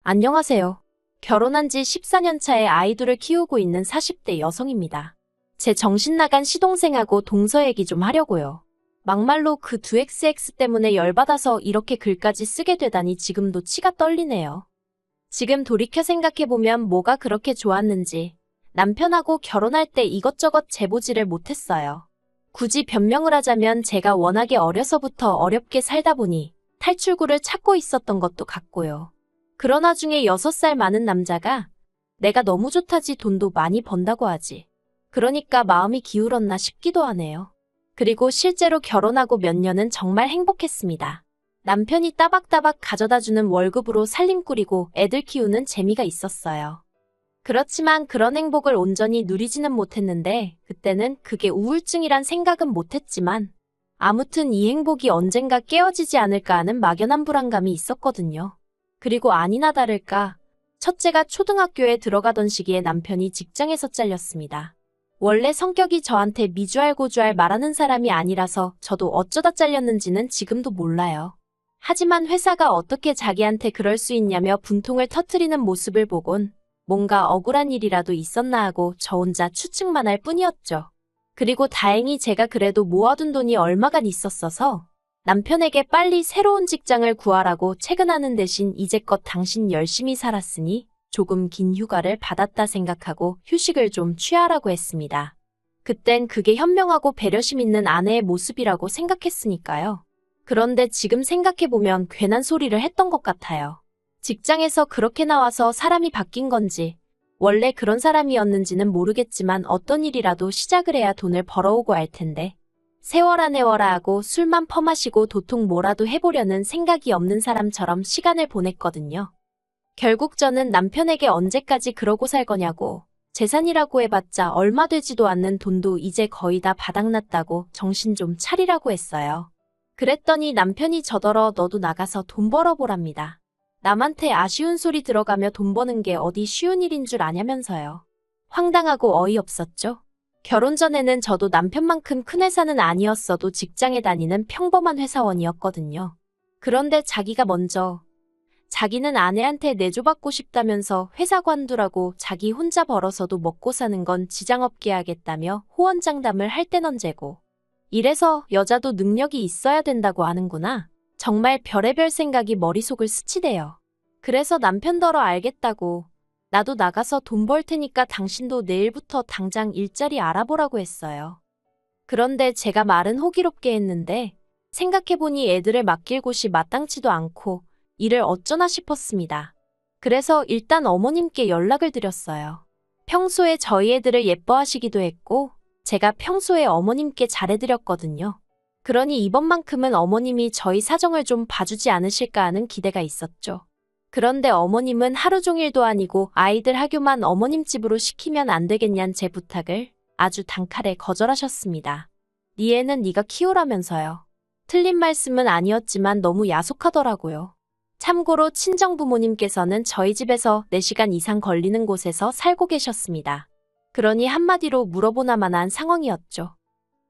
안녕하세요. 결혼한 지 14년 차에 아이들을 키우고 있는 40대 여성입니다. 제 정신 나간 시동생하고 동서 얘기 좀 하려고요. 막말로 그 두 XX 때문에 열받아서 이렇게 글까지 쓰게 되다니 지금도 치가 떨리네요. 지금 돌이켜 생각해보면 뭐가 그렇게 좋았는지 남편하고 결혼할 때 이것저것 재보지를 못했어요. 굳이 변명을 하자면 제가 워낙에 어려서부터 어렵게 살다 보니 탈출구를 찾고 있었던 것도 같고요. 그러나 중에 6살 많은 남자가 내가 너무 좋다지 돈도 많이 번다고 하지. 그러니까 마음이 기울었나 싶기도 하네요. 그리고 실제로 결혼하고 몇 년은 정말 행복했습니다. 남편이 따박따박 가져다주는 월급으로 살림 꾸리고 애들 키우는 재미가 있었어요. 그렇지만 그런 행복을 온전히 누리지는 못했는데 그때는 그게 우울증이란 생각은 못했지만 아무튼 이 행복이 언젠가 깨어지지 않을까 하는 막연한 불안감이 있었거든요. 그리고 아니나 다를까 첫째가 초등학교에 들어가던 시기에 남편이 직장에서 잘렸습니다. 원래 성격이 저한테 미주알고주알 말하는 사람이 아니라서 저도 어쩌다 잘렸는지는 지금도 몰라요. 하지만 회사가 어떻게 자기한테 그럴 수 있냐며 분통을 터뜨리는 모습을 보곤 뭔가 억울한 일이라도 있었나 하고 저 혼자 추측만 할 뿐이었죠. 그리고 다행히 제가 그래도 모아둔 돈이 얼마간 있었어서 남편에게 빨리 새로운 직장을 구하라고 채근하는 대신 이제껏 당신 열심히 살았으니 조금 긴 휴가를 받았다 생각하고 휴식을 좀 취하라고 했습니다. 그땐 그게 현명하고 배려심 있는 아내의 모습이라고 생각했으니까요. 그런데 지금 생각해보면 괜한 소리를 했던 것 같아요. 직장에서 그렇게 나와서 사람이 바뀐 건지 원래 그런 사람이었는지는 모르겠지만 어떤 일이라도 시작을 해야 돈을 벌어오고 할 텐데 세워라 내워라 하고 술만 퍼마시고 도통 뭐라도 해보려는 생각이 없는 사람처럼 시간을 보냈거든요. 결국 저는 남편에게 언제까지 그러고 살 거냐고 재산이라고 해봤자 얼마 되지도 않는 돈도 이제 거의 다 바닥났다고 정신 좀 차리라고 했어요. 그랬더니 남편이 저더러 너도 나가서 돈 벌어보랍니다. 남한테 아쉬운 소리 들어가며 돈 버는 게 어디 쉬운 일인 줄 아냐면서요. 황당하고 어이없었죠. 결혼 전에는 저도 남편만큼 큰 회사는 아니었어도 직장에 다니는 평범한 회사원이었거든요. 그런데 자기가 먼저 자기는 아내한테 내조받고 싶다면서 회사 관두라고 자기 혼자 벌어서도 먹고 사는 건 지장 없게 하겠다며 호언장담을 할 땐 언제고. 이래서 여자도 능력이 있어야 된다고 하는구나. 정말 별의별 생각이 머릿속을 스치대요. 그래서 남편더러 알겠다고 나도 나가서 돈 벌 테니까 당신도 내일부터 당장 일자리 알아보라고 했어요. 그런데 제가 말은 호기롭게 했는데 생각해보니 애들을 맡길 곳이 마땅치도 않고 일을 어쩌나 싶었습니다. 그래서 일단 어머님께 연락을 드렸어요. 평소에 저희 애들을 예뻐하시기도 했고 제가 평소에 어머님께 잘해드렸거든요. 그러니 이번만큼은 어머님이 저희 사정을 좀 봐주지 않으실까 하는 기대가 있었죠. 그런데 어머님은 하루 종일도 아니고 아이들 학교만 어머님 집으로 시키면 안 되겠냐는 제 부탁을 아주 단칼에 거절하셨습니다. 네 애는 네가 키우라면서요. 틀린 말씀은 아니었지만 너무 야속하더라고요. 참고로 친정부모님께서는 저희 집에서 4시간 이상 걸리는 곳에서 살고 계셨습니다. 그러니 한마디로 물어보나 마나한 상황이었죠.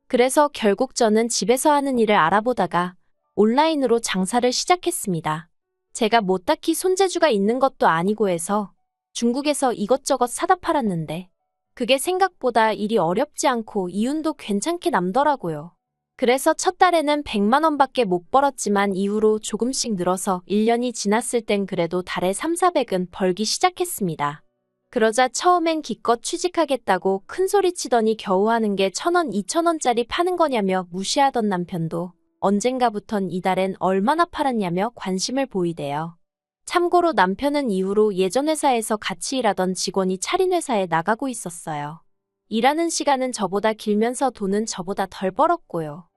그래서 결국 저는 집에서 하는 일을 알아보다가 온라인으로 장사를 시작했습니다. 제가 뭐 딱히 손재주가 있는 것도 아니고 해서 중국에서 이것저것 사다 팔았는데 그게 생각보다 일이 어렵지 않고 이윤도 괜찮게 남더라고요. 그래서 첫 달에는 100만 원밖에 못 벌었지만 이후로 조금씩 늘어서 1년이 지났을 땐 그래도 달에 3,400은 벌기 시작했습니다. 그러자 처음엔 기껏 취직하겠다고 큰소리치더니 겨우 하는 게 1,000원, 2,000원짜리 파는 거냐며 무시하던 남편도 언젠가부턴 이달엔 얼마나 팔았냐며 관심을 보이대요. 참고로 남편은 이후로 예전 회사에서 같이 일하던 직원이 차린 회사에 나가고 있었어요. 일하는 시간은 저보다 길면서 돈은 저보다 덜 벌었고요.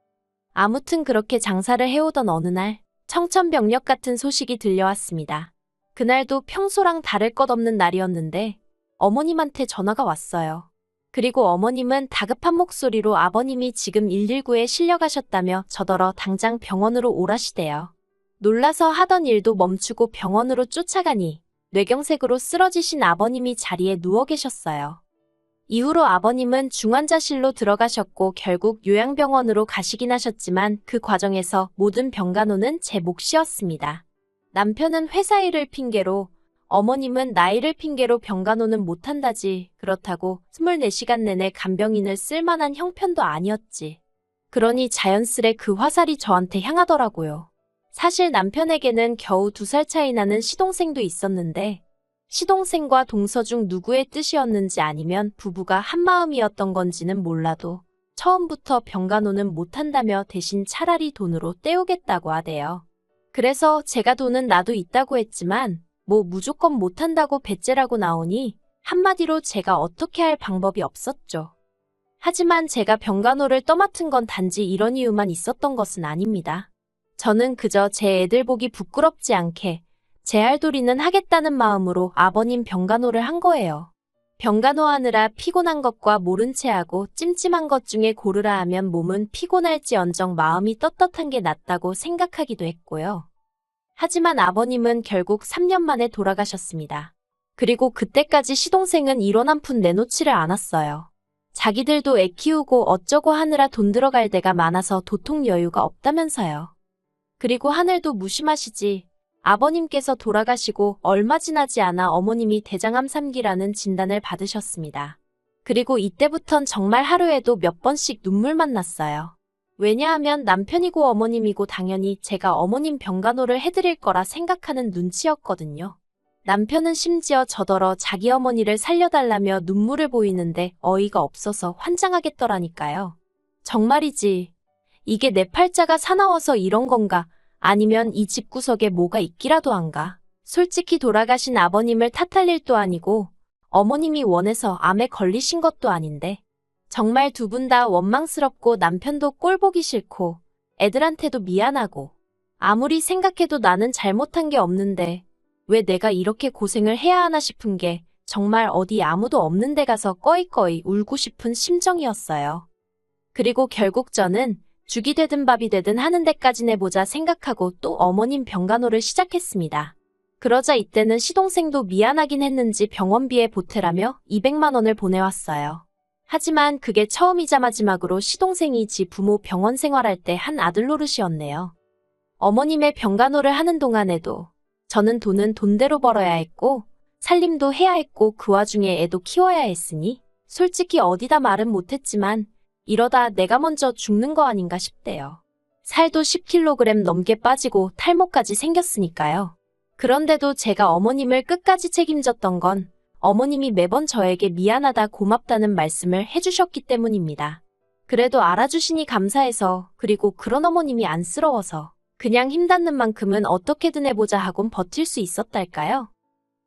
아무튼 그렇게 장사를 해오던 어느 날 청천벽력 같은 소식이 들려왔습니다. 그날도 평소랑 다를 것 없는 날이었는데 어머님한테 전화가 왔어요. 그리고 어머님은 다급한 목소리로 아버님이 지금 119에 실려가셨다며 저더러 당장 병원으로 오라시대요. 놀라서 하던 일도 멈추고 병원으로 쫓아가니 뇌경색으로 쓰러지신 아버님이 자리에 누워 계셨어요. 이후로 아버님은 중환자실로 들어가셨고 결국 요양병원으로 가시긴 하셨지만 그 과정에서 모든 병간호는 제 몫이었습니다. 남편은 회사 일을 핑계로 어머님은 나이를 핑계로 병간호는 못한다지. 그렇다고 24시간 내내 간병인을 쓸만한 형편도 아니었지. 그러니 자연스레 그 화살이 저한테 향하더라고요. 사실 남편에게는 겨우 2살 차이 나는 시동생도 있었는데 시동생과 동서 중 누구의 뜻이었는지 아니면 부부가 한마음이었던 건지는 몰라도 처음부터 병간호는 못한다며 대신 차라리 돈으로 때우겠다고 하대요. 그래서 제가 돈은 나도 있다고 했지만 뭐 무조건 못한다고 배째라고 나오니 한마디로 제가 어떻게 할 방법이 없었죠. 하지만 제가 병간호를 떠맡은 건 단지 이런 이유만 있었던 것은 아닙니다. 저는 그저 제 애들 보기 부끄럽지 않게 제 할도리는 하겠다는 마음으로 아버님 병간호를 한 거예요. 병간호하느라 피곤한 것과 모른 채 하고 찜찜한 것 중에 고르라 하면 몸은 피곤할지언정 마음이 떳떳한 게 낫다고 생각하기도 했고요. 하지만 아버님은 결국 3년 만에 돌아가셨습니다. 그리고 그때까지 시동생은 1원 한 푼 내놓지를 않았어요. 자기들도 애 키우고 어쩌고 하느라 돈 들어갈 데가 많아서 도통 여유가 없다면서요. 그리고 하늘도 무심하시지. 아버님께서 돌아가시고 얼마 지나지 않아 어머님이 대장암 3기라는 진단을 받으셨습니다. 그리고 이때부턴 정말 하루에도 몇 번씩 눈물만 났어요. 왜냐하면 남편이고 어머님이고 당연히 제가 어머님 병간호를 해드릴 거라 생각하는 눈치였거든요. 남편은 심지어 저더러 자기 어머니를 살려달라며 눈물을 보이는데 어이가 없어서 환장하겠더라니까요. 정말이지. 이게 내 팔자가 사나워서 이런 건가? 아니면 이 집구석에 뭐가 있기라도 한가? 솔직히 돌아가신 아버님을 탓할 일도 아니고 어머님이 원해서 암에 걸리신 것도 아닌데 정말 두 분 다 원망스럽고 남편도 꼴 보기 싫고 애들한테도 미안하고 아무리 생각해도 나는 잘못한 게 없는데 왜 내가 이렇게 고생을 해야 하나 싶은 게 정말 어디 아무도 없는 데 가서 꺼이꺼이 울고 싶은 심정이었어요. 그리고 결국 저는 죽이 되든 밥이 되든 하는 데까지 내보자 생각하고 또 어머님 병간호를 시작했습니다. 그러자 이때는 시동생도 미안하긴 했는지 병원비에 보태라며 200만 원을 보내왔어요. 하지만 그게 처음이자 마지막으로 시동생이 지 부모 병원 생활할 때 한 아들 노릇이었네요. 어머님의 병간호를 하는 동안에도 저는 돈은 돈대로 벌어야 했고 살림도 해야 했고 그 와중에 애도 키워야 했으니 솔직히 어디다 말은 못했지만 이러다 내가 먼저 죽는 거 아닌가 싶대요. 살도 10kg 넘게 빠지고 탈모까지 생겼으니까요. 그런데도 제가 어머님을 끝까지 책임졌던 건 어머님이 매번 저에게 미안하다 고맙다는 말씀을 해주셨기 때문입니다. 그래도 알아주시니 감사해서 그리고 그런 어머님이 안쓰러워서 그냥 힘닿는 만큼은 어떻게든 해보자 하곤 버틸 수 있었달까요?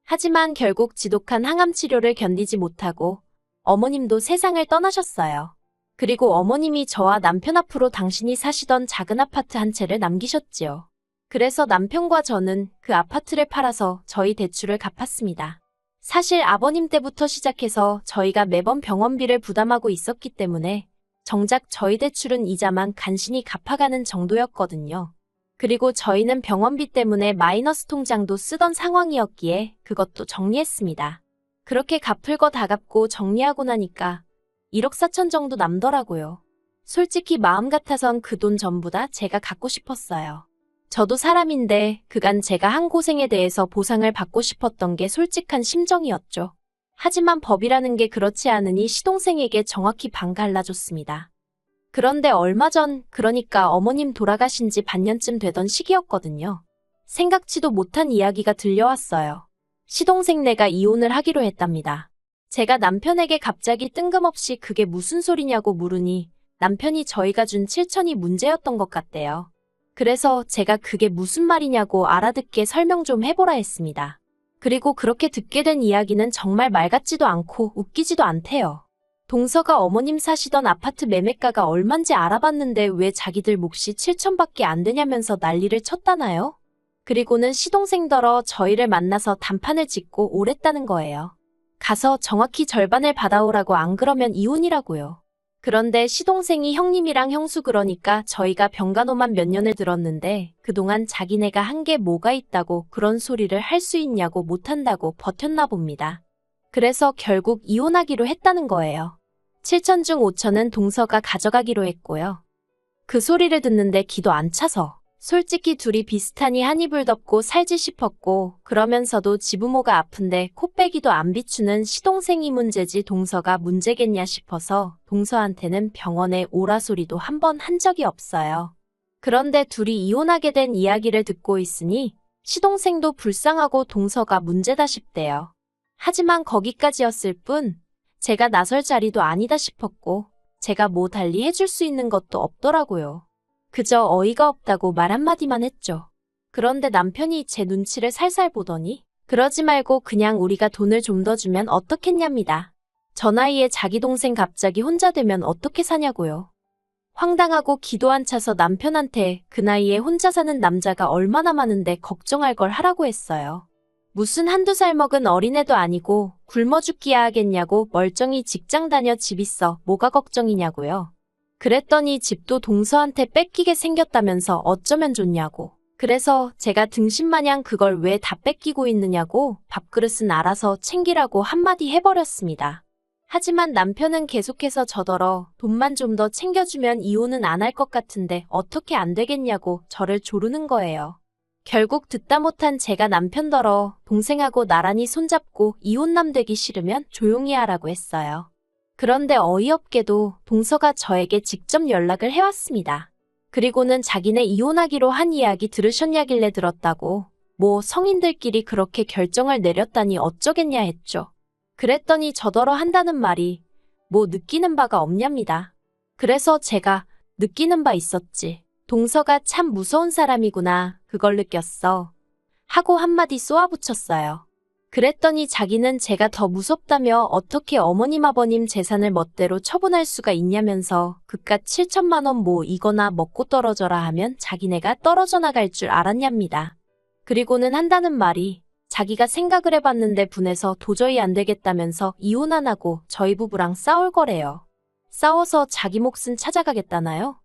하지만 결국 지독한 항암 치료를 견디지 못하고 어머님도 세상을 떠나셨어요. 그리고 어머님이 저와 남편 앞으로 당신이 사시던 작은 아파트 한 채를 남기셨지요. 그래서 남편과 저는 그 아파트를 팔아서 저희 대출을 갚았습니다. 사실 아버님 때부터 시작해서 저희가 매번 병원비를 부담하고 있었기 때문에 정작 저희 대출은 이자만 간신히 갚아가는 정도였거든요. 그리고 저희는 병원비 때문에 마이너스 통장도 쓰던 상황이었기에 그것도 정리했습니다. 그렇게 갚을 거 다 갚고 정리하고 나니까 1억 4천 정도 남더라고요. 솔직히 마음 같아선 그 돈 전부 다 제가 갖고 싶었어요. 저도 사람인데 그간 제가 한 고생에 대해서 보상을 받고 싶었던 게 솔직한 심정이었죠. 하지만 법이라는 게 그렇지 않으니 시동생에게 정확히 반 갈라줬습니다. 그런데 얼마 전, 그러니까 어머님 돌아가신 지 반년쯤 되던 시기였거든요. 생각지도 못한 이야기가 들려왔어요. 시동생네가 이혼을 하기로 했답니다. 제가 남편에게 갑자기 뜬금없이 그게 무슨 소리냐고 물으니 남편이 저희가 준 7천이 문제였던 것 같대요. 그래서 제가 그게 무슨 말이냐고 알아듣게 설명 좀 해보라 했습니다. 그리고 그렇게 듣게 된 이야기는 정말 말 같지도 않고 웃기지도 않대요. 동서가 어머님 사시던 아파트 매매가가 얼만지 알아봤는데 왜 자기들 몫이 7천밖에 안 되냐면서 난리를 쳤다나요? 그리고는 시동생더러 저희를 만나서 단판을 짓고 오랬다는 거예요. 가서 정확히 절반을 받아오라고 안 그러면 이혼이라고요. 그런데 시동생이 형님이랑 형수 그러니까 저희가 병간호만 몇 년을 들었는데 그동안 자기네가 한 게 뭐가 있다고 그런 소리를 할 수 있냐고 못한다고 버텼나 봅니다. 그래서 결국 이혼하기로 했다는 거예요. 7천 중 5천은 동서가 가져가기로 했고요. 그 소리를 듣는데 기도 안 차서 솔직히 둘이 비슷하니 한 이불 덮고 살지 싶었고 그러면서도 지부모가 아픈데 코빼기도 안 비추는 시동생이 문제지 동서가 문제겠냐 싶어서 동서한테는 병원에 오라 소리도 한 번 한 적이 없어요. 그런데 둘이 이혼하게 된 이야기를 듣고 있으니 시동생도 불쌍하고 동서가 문제다 싶대요. 하지만 거기까지였을 뿐 제가 나설 자리도 아니다 싶었고 제가 뭐 달리 해줄 수 있는 것도 없더라고요. 그저 어이가 없다고 말 한마디만 했죠. 그런데 남편이 제 눈치를 살살 보더니 그러지 말고 그냥 우리가 돈을 좀 더 주면 어떻겠냐입니다. 저 나이에 자기 동생 갑자기 혼자 되면 어떻게 사냐고요. 황당하고 기도 안 차서 남편한테 그 나이에 혼자 사는 남자가 얼마나 많은데 걱정할 걸 하라고 했어요. 무슨 한두 살 먹은 어린애도 아니고 굶어 죽기야 하겠냐고 멀쩡히 직장 다녀 집 있어 뭐가 걱정이냐고요. 그랬더니 집도 동서한테 뺏기게 생겼다면서 어쩌면 좋냐고. 그래서 제가 등신마냥 그걸 왜 다 뺏기고 있느냐고 밥그릇은 알아서 챙기라고 한마디 해버렸습니다. 하지만 남편은 계속해서 저더러 돈만 좀 더 챙겨주면 이혼은 안 할 것 같은데 어떻게 안 되겠냐고 저를 조르는 거예요. 결국 듣다 못한 제가 남편더러 동생하고 나란히 손잡고 이혼남 되기 싫으면 조용히 하라고 했어요. 그런데 어이없게도 동서가 저에게 직접 연락을 해왔습니다. 그리고는 자기네 이혼하기로 한 이야기 들으셨냐길래 들었다고 뭐 성인들끼리 그렇게 결정을 내렸다니 어쩌겠냐 했죠. 그랬더니 저더러 한다는 말이 뭐 느끼는 바가 없냐입니다. 그래서 제가 느끼는 바 있었지. 동서가 참 무서운 사람이구나. 그걸 느꼈어. 하고 한마디 쏘아붙였어요. 그랬더니 자기는 제가 더 무섭다며 어떻게 어머님 아버님 재산을 멋대로 처분할 수가 있냐면서 그깟 7천만 원 뭐 이거나 먹고 떨어져라 하면 자기네가 떨어져 나갈 줄 알았냐입니다. 그리고는 한다는 말이 자기가 생각을 해봤는데 분해서 도저히 안 되겠다면서 이혼 안 하고 저희 부부랑 싸울 거래요. 싸워서 자기 몫은 찾아가겠다나요?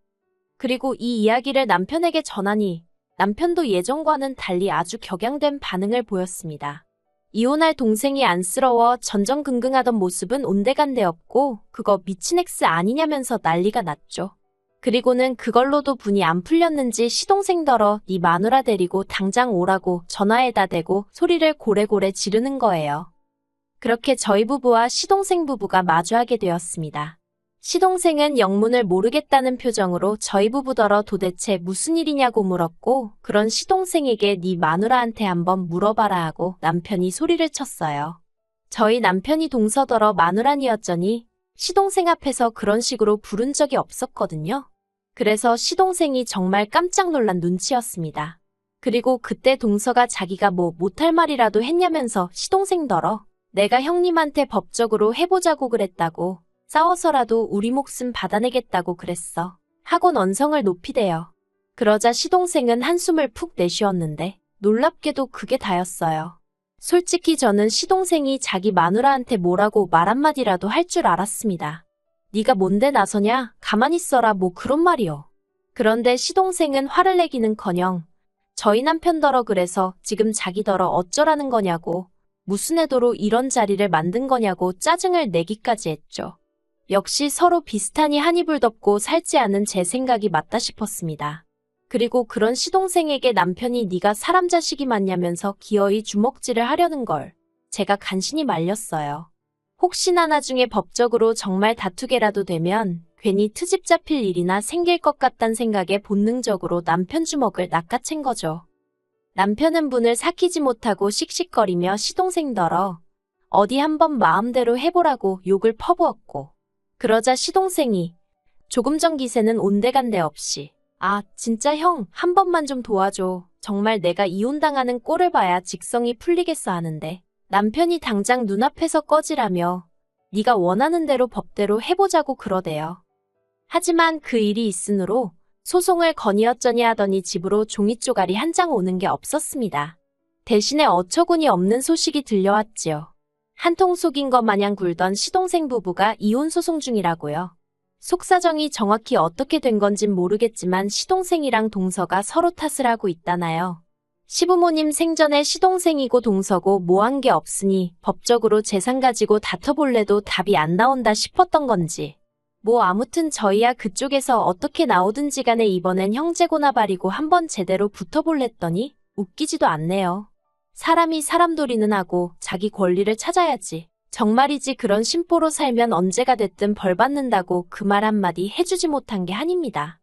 그리고 이 이야기를 남편에게 전하니 남편도 예전과는 달리 아주 격양된 반응을 보였습니다. 이혼할 동생이 안쓰러워 전전긍긍하던 모습은 온데간데 없고 그거 미친 X 아니냐면서 난리가 났죠. 그리고는 그걸로도 분이 안 풀렸는지 시동생더러 네 마누라 데리고 당장 오라고 전화에다 대고 소리를 고래고래 지르는 거예요. 그렇게 저희 부부와 시동생 부부가 마주하게 되었습니다. 시동생은 영문을 모르겠다는 표정으로 저희 부부더러 도대체 무슨 일이냐고 물었고 그런 시동생에게 네 마누라한테 한번 물어봐라 하고 남편이 소리를 쳤어요. 저희 남편이 동서더러 마누라니었더니 시동생 앞에서 그런 식으로 부른 적이 없었거든요. 그래서 시동생이 정말 깜짝 놀란 눈치였습니다. 그리고 그때 동서가 자기가 뭐 못할 말이라도 했냐면서 시동생더러 내가 형님한테 법적으로 해보자고 그랬다고 싸워서라도 우리 목숨 받아내겠다고 그랬어. 하고 언성을 높이대요. 그러자 시동생은 한숨을 푹 내쉬었는데 놀랍게도 그게 다였어요. 솔직히 저는 시동생이 자기 마누라한테 뭐라고 말 한마디라도 할 줄 알았습니다. 네가 뭔데 나서냐? 가만히 있어라 뭐 그런 말이요. 그런데 시동생은 화를 내기는커녕 저희 남편더러 그래서 지금 자기더러 어쩌라는 거냐고 무슨 애도로 이런 자리를 만든 거냐고 짜증을 내기까지 했죠. 역시 서로 비슷하니 한 이불 덮고 살지 않은 제 생각이 맞다 싶었습니다. 그리고 그런 시동생에게 남편이 네가 사람 자식이 맞냐면서 기어이 주먹질을 하려는 걸 제가 간신히 말렸어요. 혹시나 나중에 법적으로 정말 다투게라도 되면 괜히 트집 잡힐 일이나 생길 것 같단 생각에 본능적으로 남편 주먹을 낚아챈 거죠. 남편은 분을 삭히지 못하고 씩씩거리며 시동생더러 어디 한번 마음대로 해보라고 욕을 퍼부었고 그러자 시동생이 조금 전 기세는 온데간데 없이 아 진짜 형 한 번만 좀 도와줘. 정말 내가 이혼당하는 꼴을 봐야 직성이 풀리겠어 하는데 남편이 당장 눈앞에서 꺼지라며 네가 원하는 대로 법대로 해보자고 그러대요. 하지만 그 일이 있으므로 소송을 건의어쩌니 하더니 집으로 종이쪼가리 한 장 오는 게 없었습니다. 대신에 어처구니 없는 소식이 들려왔지요. 한통 속인 것 마냥 굴던 시동생 부부가 이혼 소송 중이라고요. 속사정이 정확히 어떻게 된 건진 모르겠지만 시동생이랑 동서가 서로 탓을 하고 있다나요. 시부모님 생전에 시동생이고 동서고 뭐 한 게 없으니 법적으로 재산 가지고 다퉈볼래도 답이 안 나온다 싶었던 건지 뭐 아무튼 저희야 그쪽에서 어떻게 나오든지 간에 이번엔 형제고나 바리고 한번 제대로 붙어볼랬더니 웃기지도 않네요. 사람이 사람 도리는 하고 자기 권리를 찾아야지. 정말이지 그런 심보로 살면 언제가 됐든 벌 받는다고 그 말 한마디 해주지 못한 게 한입니다.